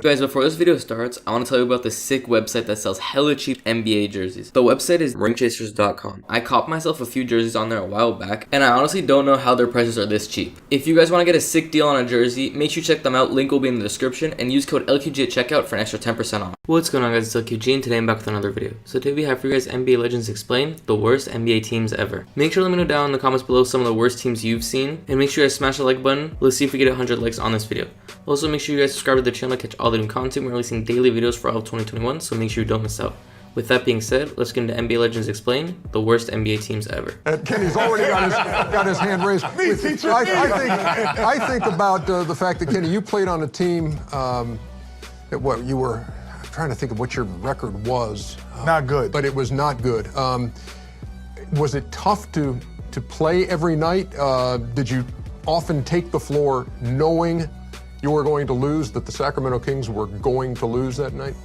Guys, before this video starts, I want to tell you about this sick website that sells hella cheap NBA jerseys. The website is ringchasers.com. I copped myself a few jerseys on there a while back, and I honestly don't know how their prices are this cheap. If you guys want to get a sick deal on a jersey, make sure you check them out. Link will be in the description, and use code LQG at checkout for an extra 10% off. What's going on, guys? It's LQG, and today I'm back with another video. So today we have for you guys NBA Legends Explain, the worst NBA teams ever. Make sure to let me know down in the comments below some of the worst teams you've seen, and make sure you guys smash the like button. Let's see if we get 100 likes on this video. Also, make sure you guys subscribe to the channel to catch all the new content. We're releasing daily videos for all of 2021, so make sure you don't miss out. With that being said, let's get into NBA Legends Explain, the worst NBA teams ever. Kenny's already got his hand raised. I think about the fact that, Kenny, you played on a team I'm trying to think of what your record was. Not good. But it was not good. Was it tough to play every night? Did you often take the floor knowing you were going to lose, that the Sacramento Kings were going to lose that night?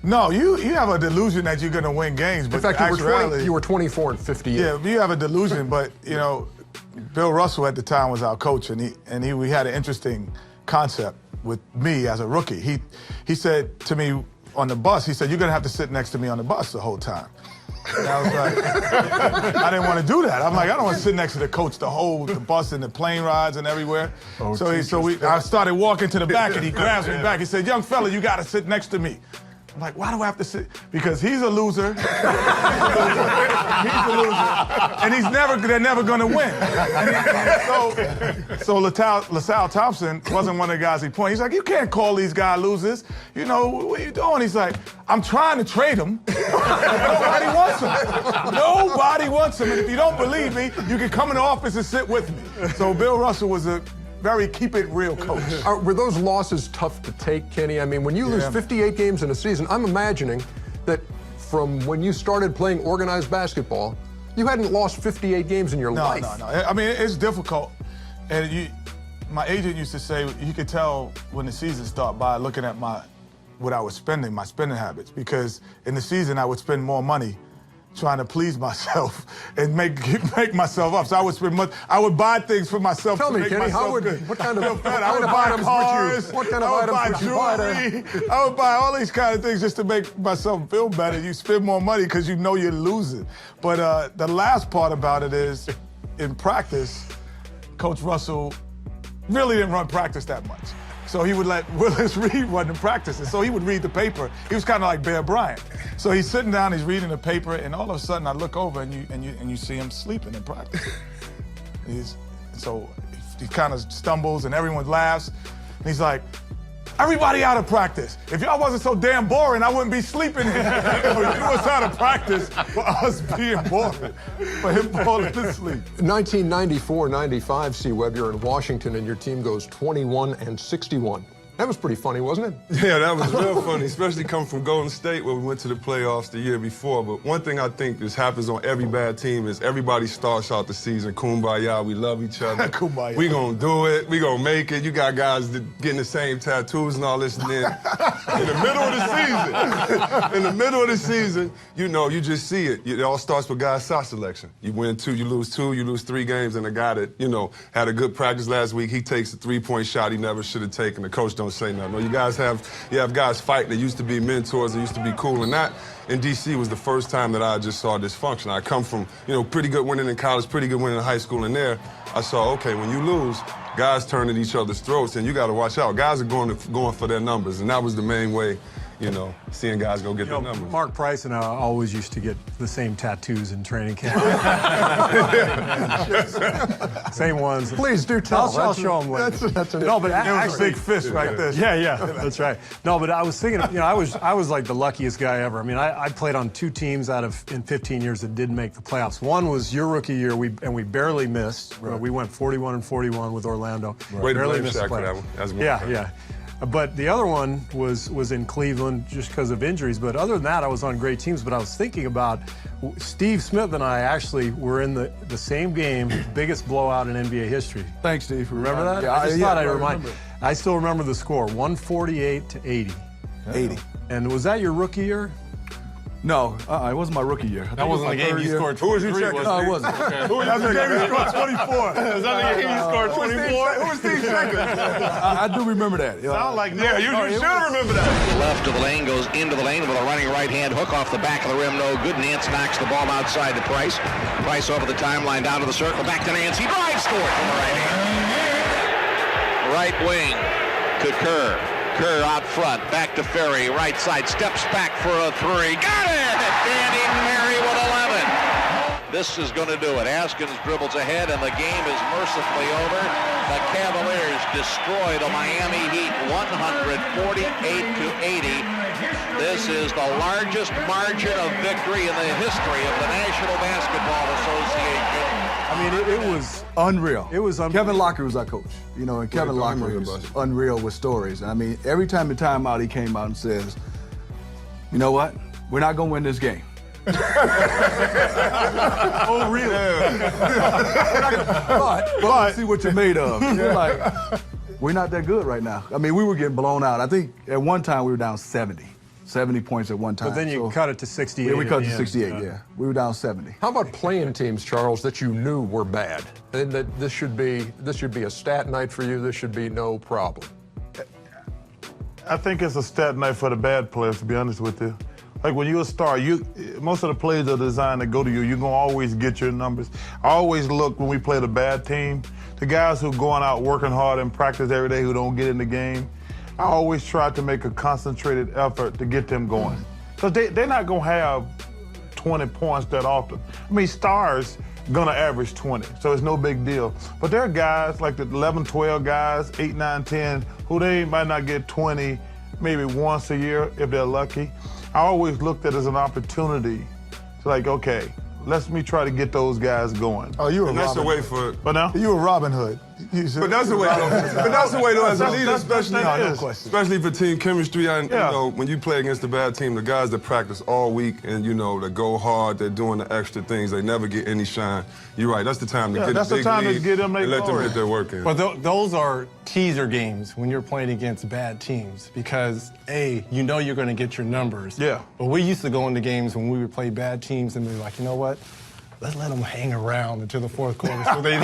No, you have a delusion that you're going to win games. But in fact, you were 24 and 58. Yeah, you have a delusion, but, you know, Bill Russell at the time was our coach, and we had an interesting concept with me as a rookie. He said to me on the bus, he said, "You're going to have to sit next to me on the bus the whole time." And I was like, I didn't want to do that. I'm like, I don't want to sit next to the coach the bus and the plane rides and everywhere. I started walking to the back, and he grabs me back. He said, "Young fella, you got to sit next to me." I'm like, why do I have to sit? Because he's a loser. He's a loser. And they're never going to win. So LaSalle Thompson wasn't one of the guys he pointed. He's like, "You can't call these guys losers. You know, what are you doing?" He's like, "I'm trying to trade them. Nobody wants them. Nobody wants them. And if you don't believe me, you can come in the office and sit with me." So Bill Russell was a very keep-it-real coach. Were those losses tough to take, Kenny? I mean, when you lose 58 games in a season, I'm imagining that from when you started playing organized basketball, you hadn't lost 58 games in your life. No. I mean, it's difficult. And my agent used to say you could tell when the season started by looking at what I was spending, my spending habits. Because in the season, I would spend more money trying to please myself and make myself up. So I would buy things for myself. Tell to me, make Kenny, myself what kind of cars, what kind of items would you buy? I would buy all these kind of things just to make myself feel better. You spend more money because you know you're losing. But the last part about it is, in practice, Coach Russell really didn't run practice that much. So he would let Willis Reed run the practices. So he would read the paper. He was kind of like Bear Bryant. So he's sitting down, he's reading the paper, and all of a sudden I look over and you see him sleeping in practice. So he kind of stumbles and everyone laughs. And he's like, "Everybody out of practice. If y'all wasn't so damn boring, I wouldn't be sleeping here." You was out of practice for us being boring, for him falling asleep. 1994-95, C-Web, you're in Washington and your team goes 21-61. That was pretty funny, wasn't it? Yeah, that was real funny, especially coming from Golden State where we went to the playoffs the year before. But one thing I think this happens on every bad team is everybody starts out the season kumbaya, we love each other. Kumbaya. We gonna do it, we gonna make it. You got guys that getting the same tattoos and all this, and then in the middle of the season, you know, you just see it. It all starts with guys' shot selection. You win 2, you lose 3 games, and a guy that, you know, had a good practice last week, he takes a 3-point shot he never should have taken. The coach don't say nothing. No, you have guys fighting that used to be mentors, that used to be cool, and that in DC was the first time that I just saw dysfunction. I come from, you know, pretty good winning in college, pretty good winning in high school, and there I saw, okay, when you lose, guys turn at each other's throats, and you got to watch out. Guys are going for their numbers, and that was the main way, you know, seeing guys go get their numbers. Mark Price and I always used to get the same tattoos in training camp. Same ones. Please do tell. I'll show them later. No, but actually, big fist like this. Yeah, that's right. No, but I was thinking, you know, I was like the luckiest guy ever. I mean, I played on 2 teams in 15 years that didn't make the playoffs. One was your rookie year, and we barely missed. Right. We went 41-41 with Orlando. Right. Way to barely blame missed Shaq the for that playoffs. one. Yeah. But the other one was in Cleveland just because of injuries. But other than that, I was on great teams. But I was thinking about Steve Smith and I actually were in the same game, biggest blowout in NBA history. Thanks, Steve. Remember that? Yeah, I just thought I'd remind. I still remember the score, 148-80. 80. And was that your rookie year? No, it wasn't my rookie year. That wasn't the game you scored 23. Who was you checking? No, it wasn't. Who was the game he scored 24? Was that the game you scored 24? Who was Steve checking? I do remember that. Sound like yeah, you should remember that. Left of the lane, goes into the lane with a running right hand hook off the back of the rim, no good. Nance knocks the ball outside to Price. Price over the timeline, down to the circle, back to Nance. He drives for it from the right hand. Right wing to Kerr. Kerr out front, back to Ferry, right side, steps back for a three. Got it! Danny Ferry with 11. This is going to do it. Haskins dribbles ahead, and the game is mercifully over. The Cavaliers destroy the Miami Heat 148-80. This is the largest margin of victory in the history of the National Basketball Association. I mean, it was unreal. It was unreal. Kevin Lockyer was our coach, you know, and Kevin Lockyer was unreal with stories. I mean, every time the timeout, he came out and says, you know what? We're not going to win this game. Oh, really? But see what you're made of. You're like, we're not that good right now. I mean, we were getting blown out. I think at one time we were down 70 points at one time. But then you cut it to 68. Yeah, we cut it to 68, yeah. We were down 70. How about playing teams, Charles, that you knew were bad? And that this should be a stat night for you. This should be no problem. I think it's a stat night for the bad players, to be honest with you. Like when you're a star, most of the plays are designed to go to you. You're gonna always get your numbers. I always look when we play the bad team, the guys who are going out working hard in practice every day who don't get in the game. I always try to make a concentrated effort to get them going. Because they're not gonna have 20 points that often. I mean, stars gonna average 20, so it's no big deal. But there are guys like the 11, 12 guys, 8, 9, 10, who they might not get 20 maybe once a year if they're lucky. I always looked at it as an opportunity to like, okay, let me try to get those guys going. Oh, you were Robin. That's the way for. But now you were Robin Hood. But that's the way. But that's the way though, as a leader, especially for team chemistry. And you know, when you play against a bad team, the guys that practice all week and you know that go hard, they're doing the extra things. They never get any shine. You're right. That's the time to get a big lead to get them and let them get their work in. But those are teaser games when you're playing against bad teams because you know you're going to get your numbers. Yeah. But we used to go into games when we would play bad teams and be like, you know what? Let's let them hang around until the fourth quarter so they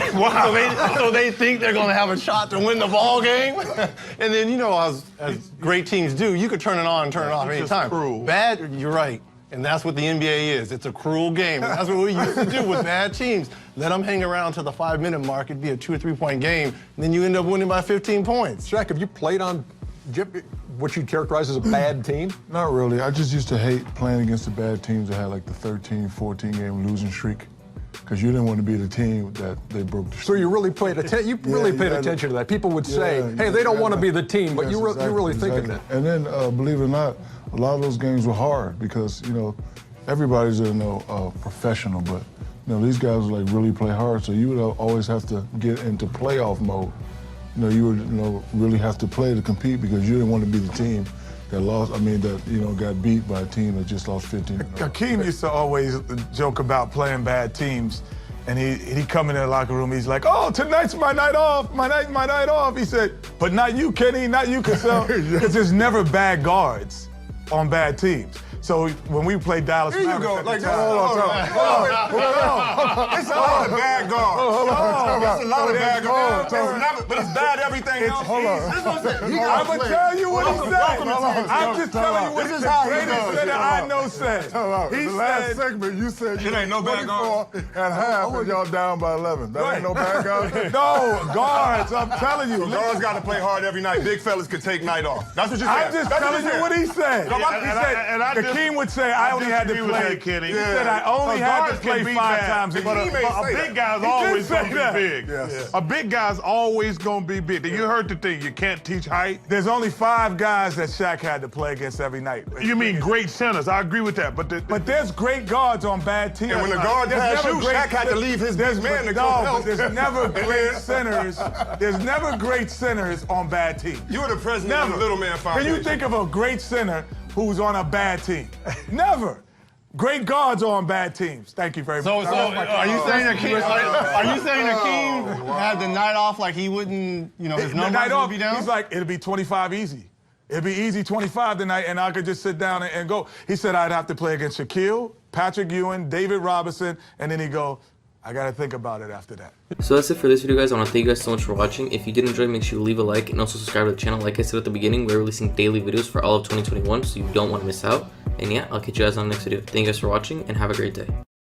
think they're going to have a shot to win the ball game. And then, you know, as great teams do, you could turn it on and turn it off any time. Cruel. Bad, you're right. And that's what the NBA is. It's a cruel game. And that's what we used to do with bad teams. Let them hang around to the 5-minute mark. It'd be a 2 or 3 point game. And then you end up winning by 15 points. Shaq, have you played on what you'd characterize as a bad team? Not really. I just used to hate playing against the bad teams that had like the 13, 14 game losing streak. Because you didn't want to be the team that they broke the streak. So you really paid attention. Paid attention to that. People would say, "Hey, they don't want to be the team," but you're really thinking that. And then, believe it or not, a lot of those games were hard because you know everybody's professional, but you know these guys would like really play hard. So you would always have to get into playoff mode. You know, you would really have to play to compete because you didn't want to be the team that lost. I mean, that got beat by a team that just lost 15. Hakeem used to always joke about playing bad teams, and he'd come in the locker room. He's like, "Oh, tonight's my night off. My night off." He said, "But not you, Kenny. Not you, Cassell, because there's never bad guards on bad teams." So when we played Dallas, here you go. Like, hold on. It's a lot of bad guards. It's a lot of bad guards. But it's bad everything else. Hold on. I'm gonna tell you what he said. I'm just telling you what he said. Greatest center I know said. He said. Last segment, you said it ain't no bad guards. At half, and y'all down by 11. That ain't no bad guards. No guards. I'm telling you. Guards got to play hard every night. Big fellas could take night off. That's what you said. I'm just telling you what he said. He said. Hakeem would say, I only had to play. Kenny. He said, I only had to play 5 times a game. But a big guy's always going to be big. A big guy's always going to be big. You heard the thing, you can't teach height. There's only 5 guys that Shaq had to play against every night. You mean great centers. I agree with that. But there's great guards on bad teams. And when the guard passed you, Shaq had to leave his big man to go help. But there's never great centers. There's never great centers on bad teams. You were the president of the Little Man Foundation. Can you think of a great center who's on a bad team? Never. Great guards on bad teams. Thank you very much. So are you saying Hakeem had the night off like he wouldn't, his numbers would be down? He's like, it'll be 25 easy. It'd be easy 25 tonight, and I could just sit down and go. He said I'd have to play against Shaquille, Patrick Ewing, David Robinson, and then he'd go, I got to think about it after that. So that's it for this video, guys. I want to thank you guys so much for watching. If you did enjoy, make sure you leave a like and also subscribe to the channel. Like I said at the beginning, we're releasing daily videos for all of 2021, so you don't want to miss out. And yeah, I'll catch you guys on the next video. Thank you guys for watching, and have a great day.